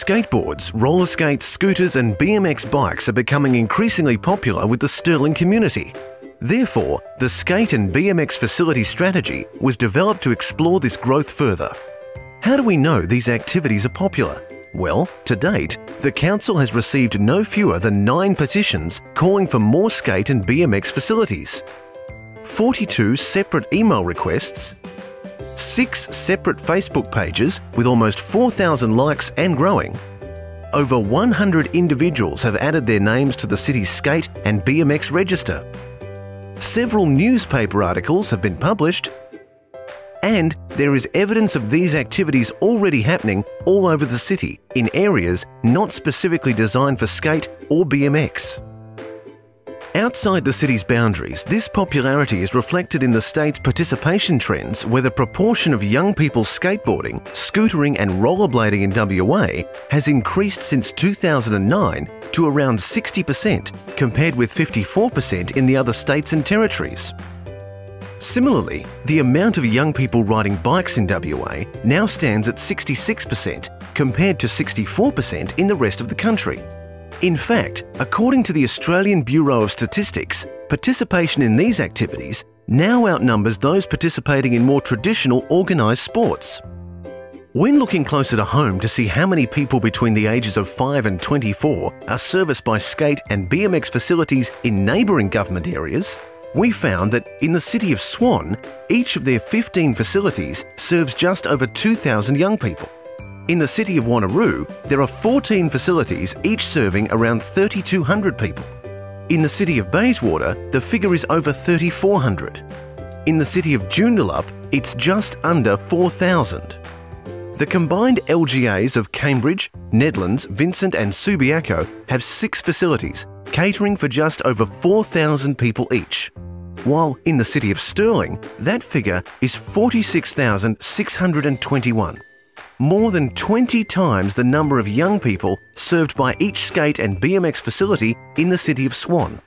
Skateboards, roller skates, scooters and BMX bikes are becoming increasingly popular with the Stirling community. Therefore, the skate and BMX facility strategy was developed to explore this growth further. How do we know these activities are popular? Well, to date, the Council has received no fewer than 9 petitions calling for more skate and BMX facilities, 42 separate email requests, 6 separate Facebook pages with almost 4,000 likes and growing. Over 100 individuals have added their names to the city's skate and BMX register. Several newspaper articles have been published, and there is evidence of these activities already happening all over the city in areas not specifically designed for skate or BMX. Outside the city's boundaries, this popularity is reflected in the state's participation trends, where the proportion of young people skateboarding, scootering and rollerblading in WA has increased since 2009 to around 60%, compared with 54% in the other states and territories. Similarly, the amount of young people riding bikes in WA now stands at 66%, compared to 64% in the rest of the country. In fact, according to the Australian Bureau of Statistics, participation in these activities now outnumbers those participating in more traditional organised sports. When looking closer to home to see how many people between the ages of 5 and 24 are serviced by skate and BMX facilities in neighbouring government areas, we found that in the city of Swan, each of their 15 facilities serves just over 2,000 young people. In the city of Wanneroo, there are 14 facilities, each serving around 3,200 people. In the city of Bayswater, the figure is over 3,400. In the city of Joondalup, it's just under 4,000. The combined LGAs of Cambridge, Nedlands, Vincent and Subiaco have 6 facilities, catering for just over 4,000 people each. While in the city of Stirling, that figure is 46,621. More than 20 times the number of young people served by each skate and BMX facility in the city of Swan.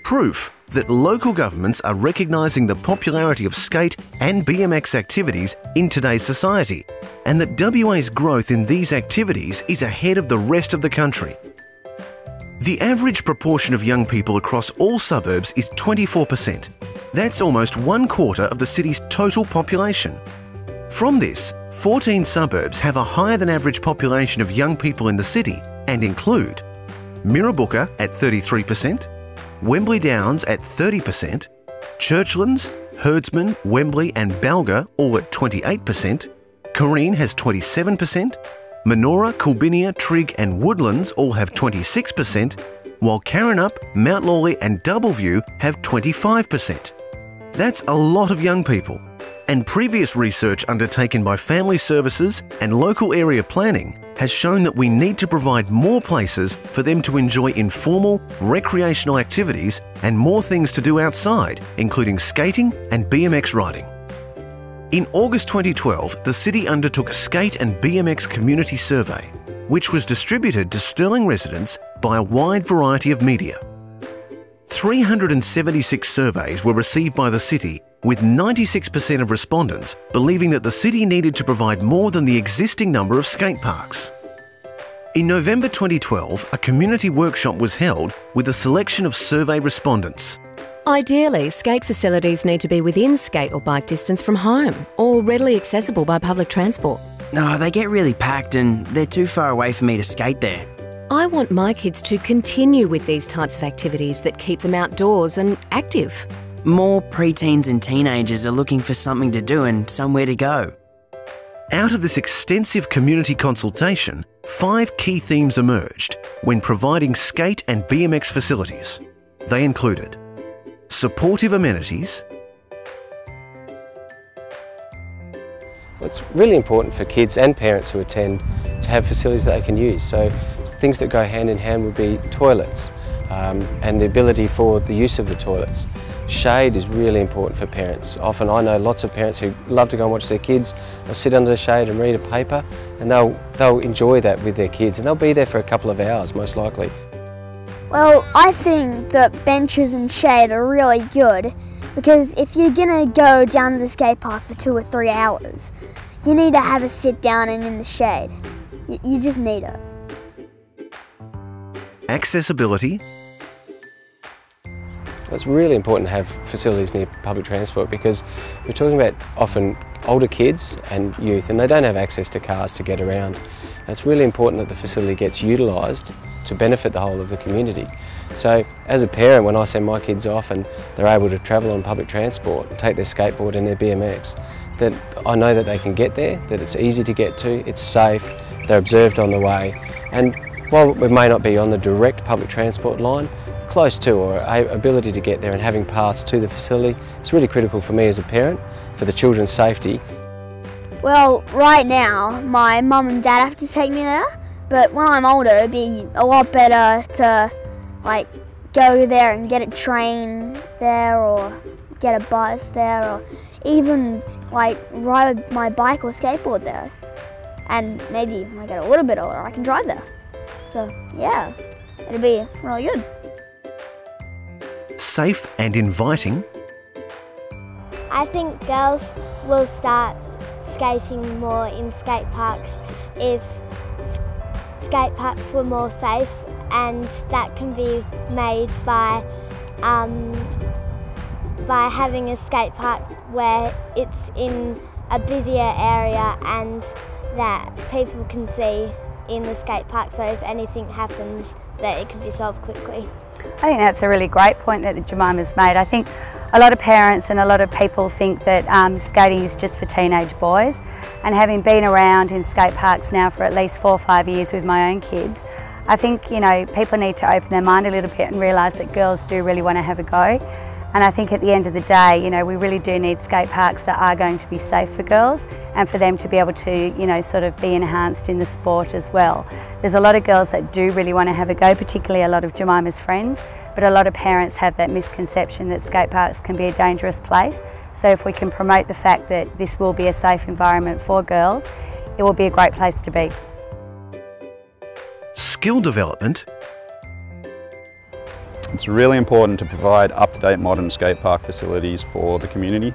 Proof that local governments are recognising the popularity of skate and BMX activities in today's society, and that WA's growth in these activities is ahead of the rest of the country. The average proportion of young people across all suburbs is 24%. That's almost 1/4 of the city's total population. From this, 14 suburbs have a higher than average population of young people in the city and include Mirrabooka at 33%, Wembley Downs at 30%, Churchlands, Herdsman, Wembley and Balga all at 28%, Corrine has 27%, Menora, Culbinia, Trigg and Woodlands all have 26%, while Karrinyup, Mount Lawley and Doubleview have 25%. That's a lot of young people. And previous research undertaken by Family Services and local area planning has shown that we need to provide more places for them to enjoy informal, recreational activities and more things to do outside, including skating and BMX riding. In August 2012, the city undertook a skate and BMX community survey, which was distributed to Stirling residents by a wide variety of media. 376 surveys were received by the city, with 96% of respondents believing that the city needed to provide more than the existing number of skate parks. In November 2012, a community workshop was held with a selection of survey respondents. Ideally, skate facilities need to be within skate or bike distance from home, or readily accessible by public transport. No, they get really packed and they're too far away for me to skate there. I want my kids to continue with these types of activities that keep them outdoors and active. More preteens and teenagers are looking for something to do and somewhere to go. Out of this extensive community consultation, 5 key themes emerged when providing skate and BMX facilities. They included supportive amenities. It's really important for kids and parents who attend to have facilities that they can use. So things that go hand in hand would be toilets and the ability for the use of the toilets. Shade is really important for parents. Often I know lots of parents who love to go and watch their kids. They'll sit under the shade and read a paper, and they'll enjoy that with their kids, and they'll be there for a couple of hours most likely. Well, I think that benches and shade are really good, because if you're gonna go down to the skate park for 2 or 3 hours, you need to have a sit down and in the shade. you just need it. Accessibility. It's really important to have facilities near public transport because we're talking about often older kids and youth, and they don't have access to cars to get around. And it's really important that the facility gets utilised to benefit the whole of the community. So as a parent, when I send my kids off and they're able to travel on public transport and take their skateboard and their BMX, that I know that they can get there, that it's easy to get to, it's safe, they're observed on the way. And while we may not be on the direct public transport line, close to, or ability to get there and having paths to the facility is really critical for me as a parent, for the children's safety. Well, right now, my mum and dad have to take me there, but when I'm older, it'd be a lot better to like go there and get a train there, or get a bus there, or even like ride my bike or skateboard there. And maybe when I get a little bit older, I can drive there. So yeah, it'd be really good. Safe and inviting. I think girls will start skating more in skate parks if skate parks were more safe, and that can be made by having a skate park where it's in a busier area and that people can see in the skate park, so if anything happens that it can be solved quickly. I think that's a really great point that Jemima's made. I think a lot of parents and a lot of people think that skating is just for teenage boys, and having been around in skate parks now for at least 4 or 5 years with my own kids, I think, you know, people need to open their mind a little bit and realise that girls do really want to have a go. And I think at the end of the day, you know, we really do need skate parks that are going to be safe for girls and for them to be able to, you know, sort of be enhanced in the sport as well. There's a lot of girls that do really want to have a go, particularly a lot of Jemima's friends, but a lot of parents have that misconception that skate parks can be a dangerous place. So if we can promote the fact that this will be a safe environment for girls, it will be a great place to be. Skill development. It's really important to provide up-to-date modern skate park facilities for the community.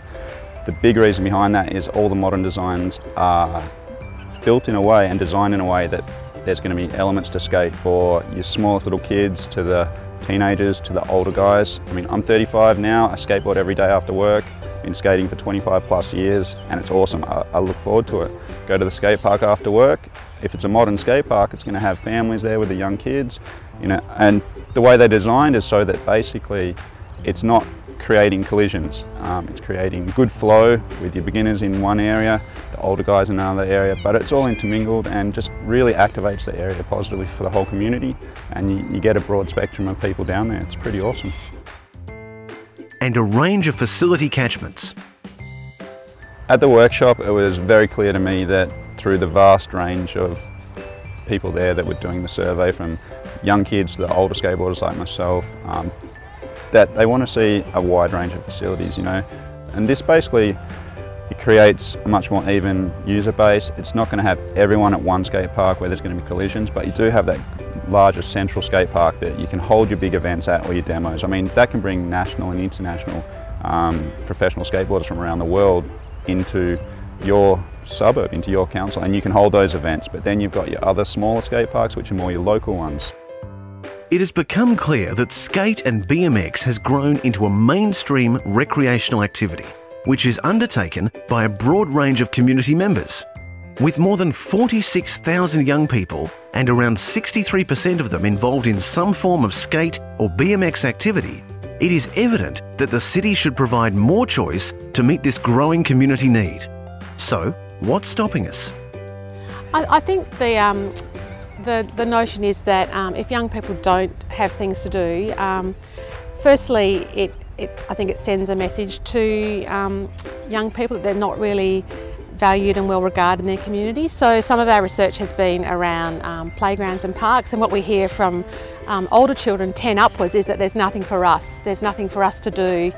The big reason behind that is all the modern designs are built in a way and designed in a way that there's going to be elements to skate for your smallest little kids, to the teenagers, to the older guys. I mean, I'm 35 now, I skateboard every day after work, been skating for 25 plus years, and it's awesome. I look forward to it. Go to the skate park after work. If it's a modern skate park, it's going to have families there with the young kids, you know, and the way they're designed is so that basically it's not creating collisions. It's creating good flow with your beginners in one area, the older guys in another area, but it's all intermingled and just really activates the area positively for the whole community, and you get a broad spectrum of people down there. It's pretty awesome. And a range of facility catchments. At the workshop, it was very clear to me that through the vast range of people there that were doing the survey, from young kids to the older skateboarders like myself, that they want to see a wide range of facilities, you know. And this basically, it creates a much more even user base. It's not going to have everyone at one skate park where there's going to be collisions, but you do have that larger central skate park that you can hold your big events at, or your demos. I mean, that can bring national and international professional skateboarders from around the world into your suburb, into your council, and you can hold those events. But then you've got your other smaller skate parks, which are more your local ones. It has become clear that skate and BMX has grown into a mainstream recreational activity, which is undertaken by a broad range of community members. With more than 46,000 young people and around 63% of them involved in some form of skate or BMX activity, it is evident that the city should provide more choice to meet this growing community need. So, what's stopping us? I think the notion is that if young people don't have things to do, firstly, I think it sends a message to young people that they're not really valued and well regarded in their community. So some of our research has been around playgrounds and parks, and what we hear from older children 10 upwards is that there's nothing for us. There's nothing for us to do.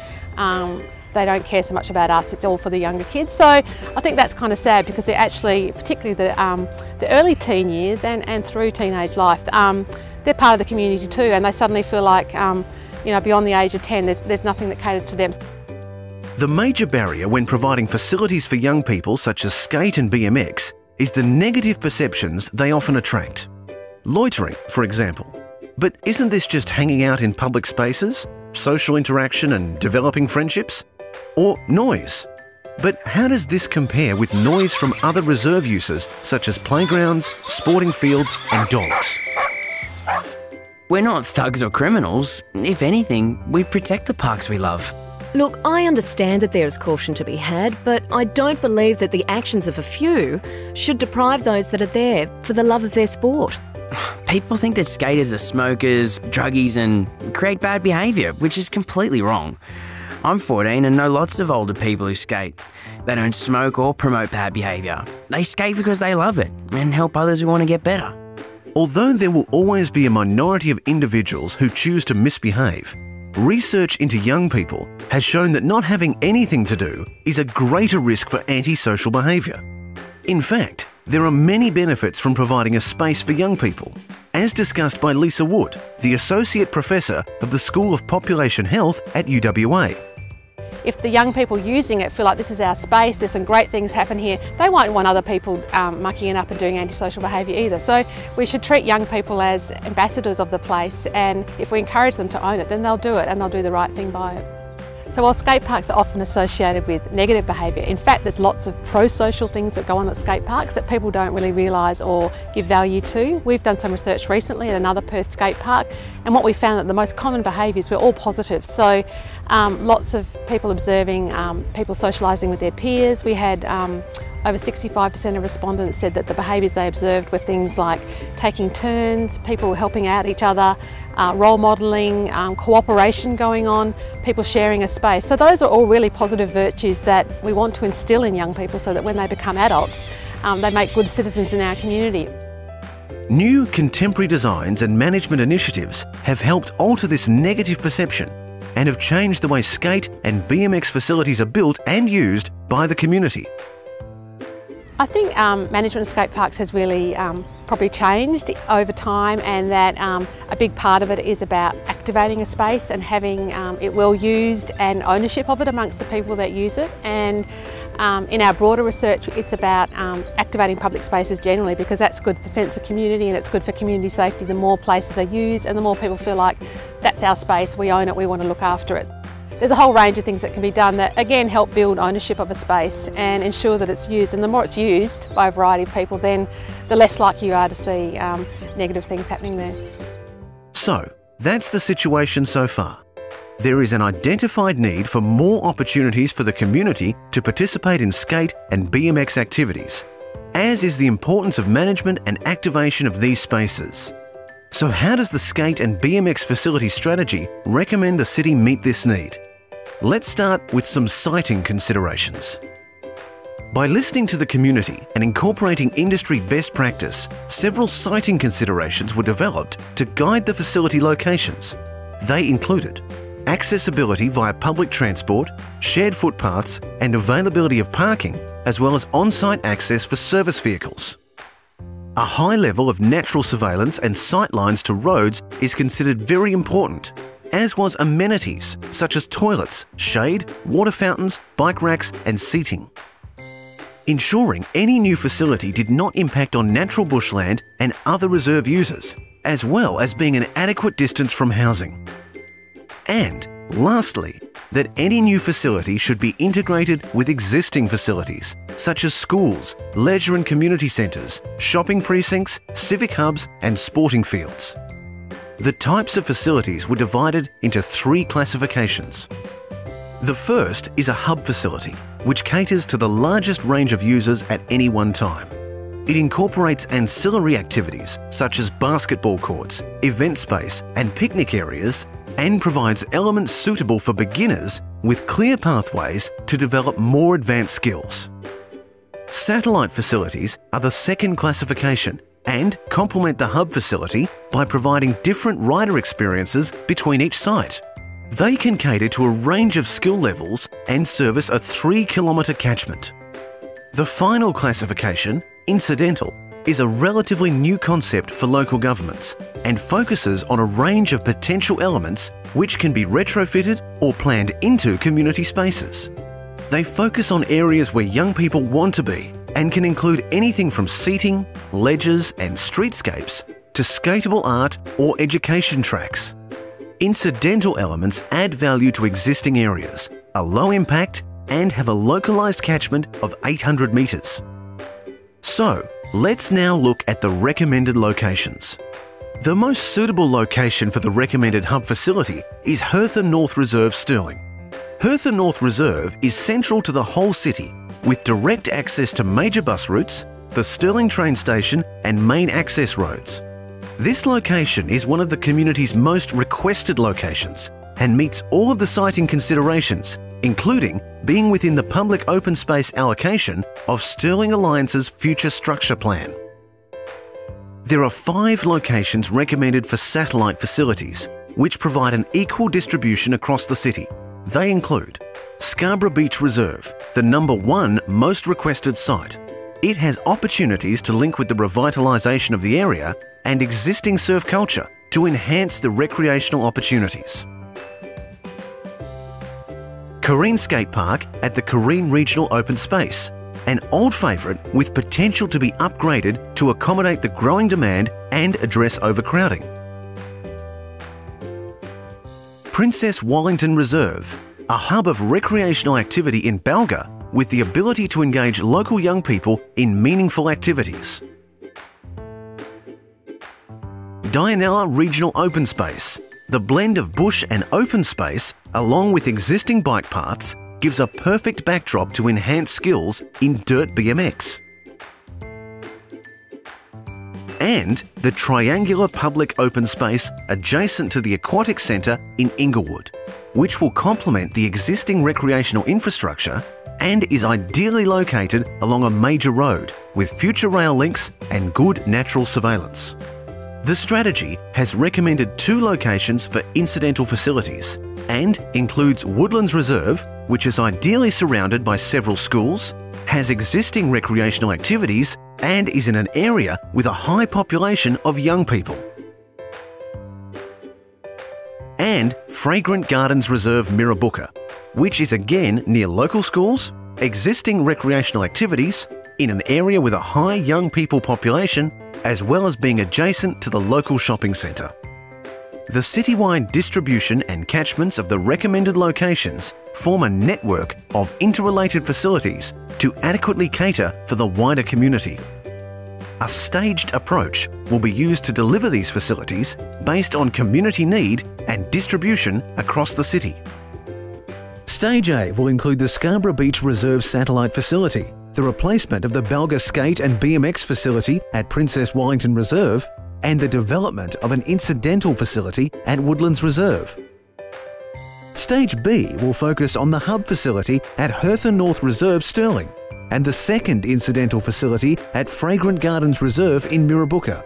They don't care so much about us, it's all for the younger kids. So I think that's kind of sad, because they're actually, particularly the early teen years and through teenage life, they're part of the community too, and they suddenly feel like, you know, beyond the age of 10, there's nothing that caters to them. The major barrier when providing facilities for young people such as skate and BMX is the negative perceptions they often attract. Loitering, for example. But isn't this just hanging out in public spaces, social interaction and developing friendships? Or noise? But how does this compare with noise from other reserve uses such as playgrounds, sporting fields and dogs? We're not thugs or criminals. If anything, we protect the parks we love. Look, I understand that there is caution to be had, but I don't believe that the actions of a few should deprive those that are there for the love of their sport. People think that skaters are smokers, druggies and create bad behaviour, which is completely wrong. I'm 14 and know lots of older people who skate. They don't smoke or promote bad behaviour. They skate because they love it and help others who want to get better. Although there will always be a minority of individuals who choose to misbehave, research into young people has shown that not having anything to do is a greater risk for antisocial behaviour. In fact, there are many benefits from providing a space for young people, as discussed by Lisa Wood, the Associate Professor of the School of Population Health at UWA. If the young people using it feel like this is our space, there's some great things happen here, they won't want other people mucking it up and doing antisocial behaviour either. So we should treat young people as ambassadors of the place, and if we encourage them to own it, then they'll do it and they'll do the right thing by it. So while skate parks are often associated with negative behaviour, in fact there's lots of pro-social things that go on at skate parks that people don't really realise or give value to. We've done some research recently at another Perth skate park, and what we found that the most common behaviours were all positive. So lots of people observing people socialising with their peers. We had over 65% of respondents said that the behaviours they observed were things like taking turns, people helping out each other, role modelling, cooperation going on, people sharing a space. So those are all really positive virtues that we want to instil in young people so that when they become adults, they make good citizens in our community. New contemporary designs and management initiatives have helped alter this negative perception and have changed the way skate and BMX facilities are built and used by the community. I think management of skate parks has really probably changed over time, and that a big part of it is about activating a space and having it well used and ownership of it amongst the people that use it. And in our broader research, it's about activating public spaces generally, because that's good for sense of community and it's good for community safety. The more places are used and the more people feel like that's our space, we own it, we want to look after it. There's a whole range of things that can be done that again help build ownership of a space and ensure that it's used, and the more it's used by a variety of people, then the less likely you are to see negative things happening there. So, that's the situation so far. There is an identified need for more opportunities for the community to participate in skate and BMX activities, as is the importance of management and activation of these spaces. So how does the skate and BMX facility strategy recommend the city meet this need? Let's start with some siting considerations. By listening to the community and incorporating industry best practice, several siting considerations were developed to guide the facility locations. They included accessibility via public transport, shared footpaths and availability of parking, as well as on-site access for service vehicles. A high level of natural surveillance and sightlines to roads is considered very important, as was amenities such as toilets, shade, water fountains, bike racks and seating. Ensuring any new facility did not impact on natural bushland and other reserve users, as well as being an adequate distance from housing. And lastly, that any new facility should be integrated with existing facilities, such as schools, leisure and community centres, shopping precincts, civic hubs and sporting fields. The types of facilities were divided into 3 classifications. The first is a hub facility, which caters to the largest range of users at any one time. It incorporates ancillary activities such as basketball courts, event space and picnic areas, and provides elements suitable for beginners with clear pathways to develop more advanced skills. Satellite facilities are the second classification and complement the hub facility by providing different rider experiences between each site. They can cater to a range of skill levels and service a 3-kilometre catchment. The final classification, incidental, is a relatively new concept for local governments and focuses on a range of potential elements which can be retrofitted or planned into community spaces. They focus on areas where young people want to be and can include anything from seating, ledges and streetscapes to skateable art or education tracks. Incidental elements add value to existing areas, are low impact and have a localised catchment of 800 metres. So, let's now look at the recommended locations. The most suitable location for the recommended hub facility is Hertha North Reserve, Stirling. Hertha North Reserve is central to the whole city, with direct access to major bus routes, the Stirling train station and main access roads. This location is one of the community's most requested locations and meets all of the siting considerations, including being within the public open space allocation of Stirling Alliance's future structure plan. There are 5 locations recommended for satellite facilities, which provide an equal distribution across the city. They include Scarborough Beach Reserve, the #1 most requested site. It has opportunities to link with the revitalisation of the area and existing surf culture to enhance the recreational opportunities. Careen Skate Park at the Careen Regional Open Space, an old favourite with potential to be upgraded to accommodate the growing demand and address overcrowding. Princess Wallington Reserve, a hub of recreational activity in Balga with the ability to engage local young people in meaningful activities. Dianella Regional Open Space, the blend of bush and open space along with existing bike paths gives a perfect backdrop to enhance skills in dirt BMX. And the triangular public open space adjacent to the Aquatic Centre in Inglewood, which will complement the existing recreational infrastructure and is ideally located along a major road with future rail links and good natural surveillance. The strategy has recommended 2 locations for incidental facilities and includes Woodlands Reserve, which is ideally surrounded by several schools, has existing recreational activities and is in an area with a high population of young people. And Fragrant Gardens Reserve Mirrabooka, which is again near local schools, existing recreational activities, in an area with a high young people population, as well as being adjacent to the local shopping centre. The citywide distribution and catchments of the recommended locations form a network of interrelated facilities to adequately cater for the wider community. A staged approach will be used to deliver these facilities based on community need and distribution across the city. Stage A will include the Scarborough Beach Reserve Satellite Facility, the replacement of the Balga Skate and BMX facility at Princess Wallington Reserve, and the development of an incidental facility at Woodlands Reserve. Stage B will focus on the hub facility at Hertha North Reserve, Stirling, and the second incidental facility at Fragrant Gardens Reserve in Mirrabooka.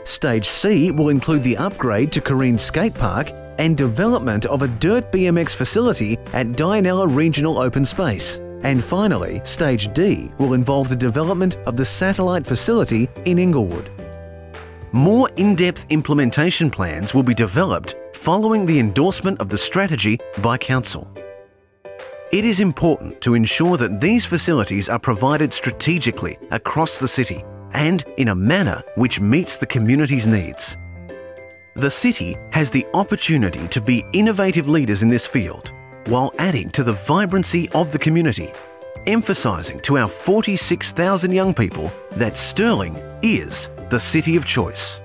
Stage C will include the upgrade to Careen Skate Park and development of a dirt BMX facility at Dianella Regional Open Space. And finally, Stage D will involve the development of the satellite facility in Inglewood. More in-depth implementation plans will be developed following the endorsement of the strategy by Council. It is important to ensure that these facilities are provided strategically across the city and in a manner which meets the community's needs. The city has the opportunity to be innovative leaders in this field, while adding to the vibrancy of the community, emphasising to our 46,000 young people that Stirling is the city of choice.